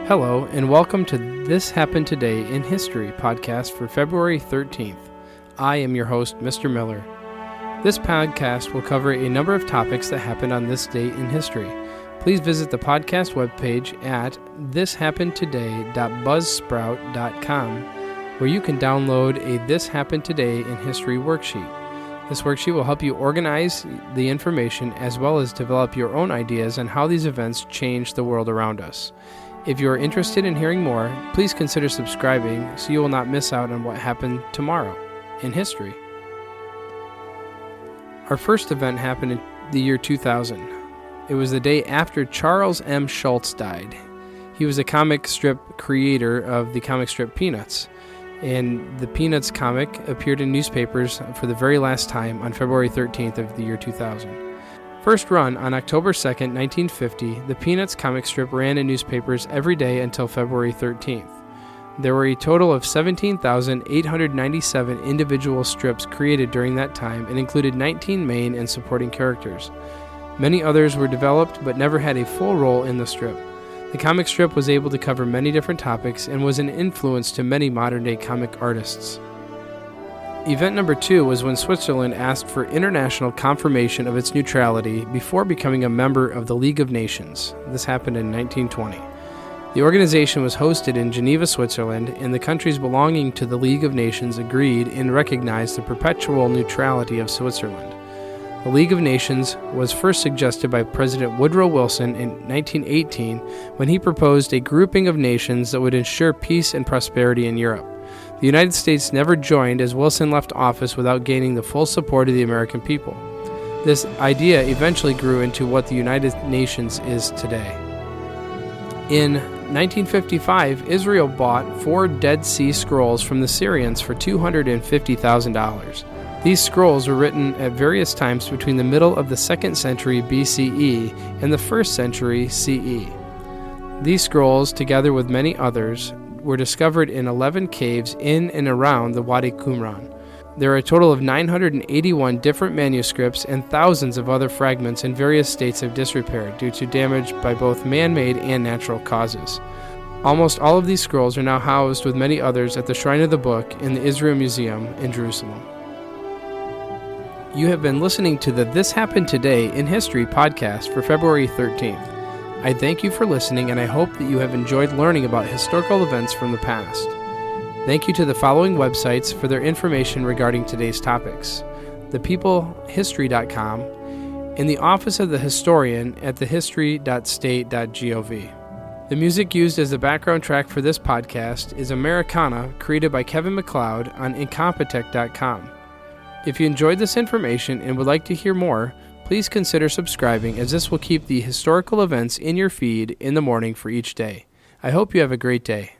Hello, and welcome to This Happened Today in History podcast for February 13th. I am your host, Mr. Miller. This podcast will cover a number of topics that happened on this date in history. Please visit the podcast webpage at thishappenedtoday.buzzsprout.com, where you can download a This Happened Today in History worksheet. This worksheet will help you organize the information as well as develop your own ideas on how these events change the world around us. If you are interested in hearing more, please consider subscribing so you will not miss out on what happened tomorrow in history. Our first event happened in the year 2000. It was the day after Charles M. Shultz died. He was a comic strip creator of the comic strip Peanuts, and the Peanuts comic appeared in newspapers for the very last time on February 13th of the year 2000. First run on October 2nd, 1950, the Peanuts comic strip ran in newspapers every day until February 13th. There were a total of 17,897 individual strips created during that time and included 19 main and supporting characters. Many others were developed but never had a full role in the strip. The comic strip was able to cover many different topics and was an influence to many modern-day comic artists. Event number 2 was when Switzerland asked for international confirmation of its neutrality before becoming a member of the League of Nations. This happened in 1920. The organization was hosted in Geneva, Switzerland, and the countries belonging to the League of Nations agreed and recognized the perpetual neutrality of Switzerland. The League of Nations was first suggested by President Woodrow Wilson in 1918 when he proposed a grouping of nations that would ensure peace and prosperity in Europe. The United States never joined as Wilson left office without gaining the full support of the American people. This idea eventually grew into what the United Nations is today. In 1955, Israel bought 4 Dead Sea Scrolls from the Syrians for $250,000. These scrolls were written at various times between the middle of the 2nd century BCE and the 1st century CE. These scrolls, together with many others, were discovered in 11 caves in and around the Wadi Qumran. There are a total of 981 different manuscripts and thousands of other fragments in various states of disrepair due to damage by both man-made and natural causes. Almost all of these scrolls are now housed with many others at the Shrine of the Book in the Israel Museum in Jerusalem. You have been listening to the This Happened Today in History podcast for February 13th. I thank you for listening, and I hope that you have enjoyed learning about historical events from the past. Thank you to the following websites for their information regarding today's topics: thepeoplehistory.com and the Office of the Historian at thehistory.state.gov. The music used as the background track for this podcast is Americana, created by Kevin MacLeod on Incompetech.com. If you enjoyed this information and would like to hear more, please consider subscribing, as this will keep the historical events in your feed in the morning for each day. I hope you have a great day.